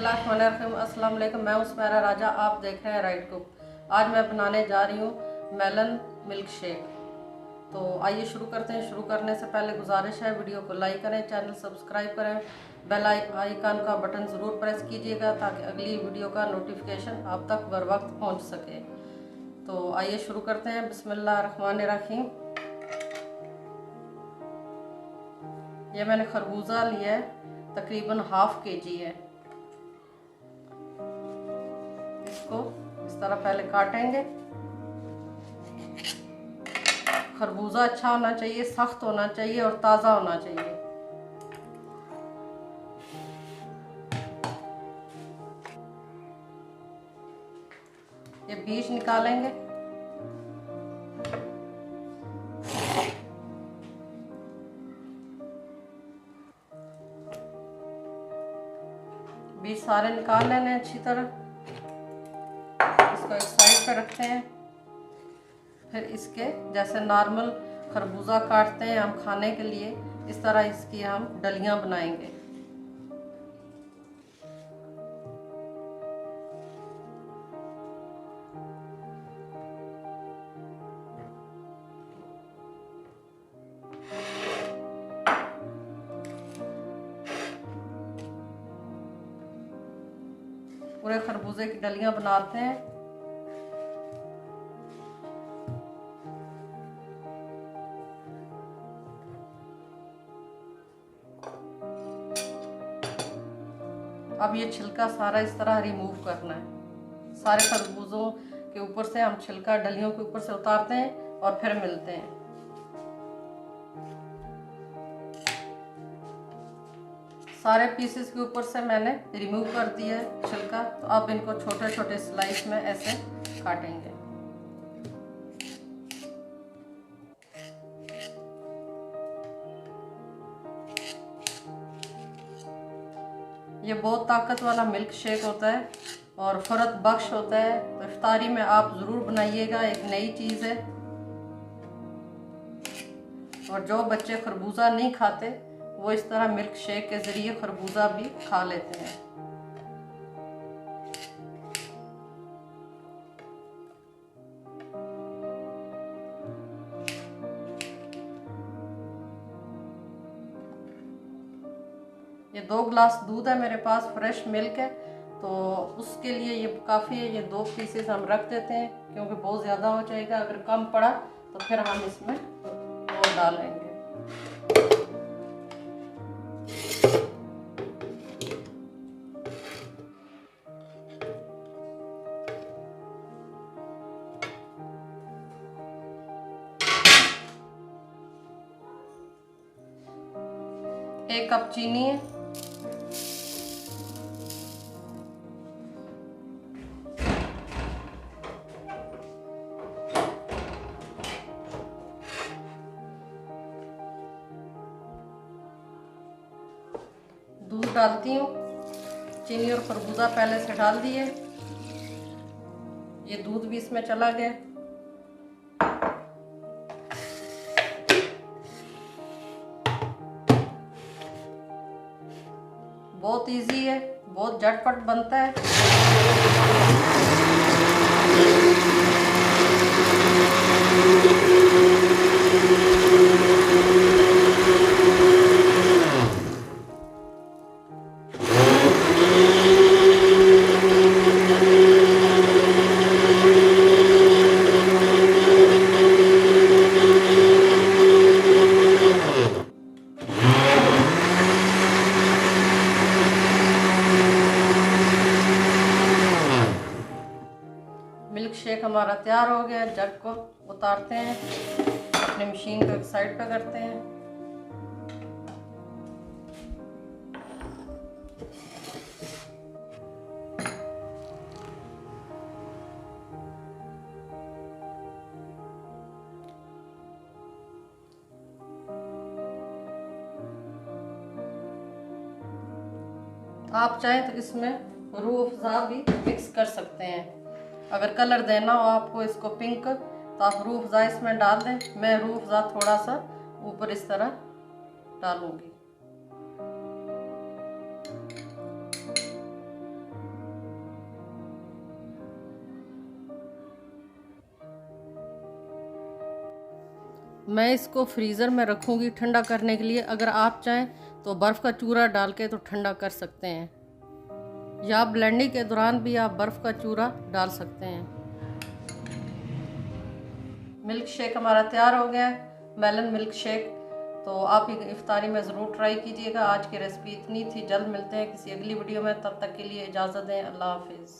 बिस्मिल्लाहिर्रहमानिर्रहीम। अस्सलाम वालेकुम। मैं उस्मारा राजा, आप देख रहे हैं राइट कुक। आज मैं बनाने जा रही हूँ मेलन मिल्क शेक। तो आइए शुरू करते हैं। शुरू करने से पहले गुजारिश है, वीडियो को लाइक करें, चैनल सब्सक्राइब करें, बेल आइकन का बटन ज़रूर प्रेस कीजिएगा ताकि अगली वीडियो का नोटिफिकेशन आप तक बर वक्त पहुँच सके। तो आइए शुरू करते हैं। बिस्मिल्लाहिर्रहमानिर्रहीम। ये मैंने खरबूजा लिया है, तकरीबन हाफ केजी है। इसको इस तरह पहले काटेंगे। खरबूजा अच्छा होना चाहिए, सख्त होना चाहिए और ताज़ा होना चाहिए। ये बीज निकालेंगे। बीज सारे निकाल लेने अच्छी तरह। इसको एक साइड पे रखते हैं। फिर इसके जैसे नॉर्मल खरबूजा काटते हैं हम खाने के लिए, इस तरह इसकी हम डलियां बनाएंगे। पूरे खरबूजे की डलियां बनाते हैं। अब ये छिलका सारा इस तरह रिमूव करना है। सारे खरबूजों के ऊपर से हम छिलका डलियों के ऊपर से उतारते हैं और फिर मिलते हैं। सारे पीसेस के ऊपर से मैंने रिमूव कर दिया है छिलका। तो अब इनको छोटे छोटे स्लाइस में ऐसे काटेंगे। ये बहुत ताकत वाला मिल्क शेक होता है और फरत बख्श होता है। तो इफ्तारी में आप ज़रूर बनाइएगा, एक नई चीज़ है। और जो बच्चे खरबूजा नहीं खाते वो इस तरह मिल्क शेक के ज़रिए खरबूजा भी खा लेते हैं। ये 2 गिलास दूध है मेरे पास, फ्रेश मिल्क है, तो उसके लिए ये काफ़ी है। ये 2 पीसेस हम रख देते हैं क्योंकि बहुत ज़्यादा हो जाएगा। अगर कम पड़ा तो फिर हम इसमें और डालेंगे। एक कप चीनी है। दूध डालती हूँ। चीनी और खरबूजा पहले से डाल दिए। ये दूध भी इसमें चला गया। बहुत इजी है, बहुत झटपट बनता है। मिल्क शेक हमारा तैयार हो गया। जग को उतारते हैं, अपनी मशीन को एक साइड पे करते हैं। आप चाहें तो इसमें रूह अफ़ज़ा भी मिक्स कर सकते हैं। अगर कलर देना हो आपको इसको पिंक, तो आप रूह अफ़ज़ा इसमें डाल दें। मैं रूह अफ़ज़ा थोड़ा सा ऊपर इस तरह डालूंगी। मैं इसको फ्रीज़र में रखूँगी ठंडा करने के लिए। अगर आप चाहें तो बर्फ़ का चूरा डाल के तो ठंडा कर सकते हैं, या ब्लेंडिंग के दौरान भी आप बर्फ़ का चूरा डाल सकते हैं। मिल्क शेक हमारा तैयार हो गया है, मेलन मिल्क शेक। तो आप इफ्तारी में ज़रूर ट्राई कीजिएगा। आज की रेसिपी इतनी थी, जल्द मिलते हैं किसी अगली वीडियो में, तब तक के लिए इजाज़त दें। अल्लाह हाफिज़।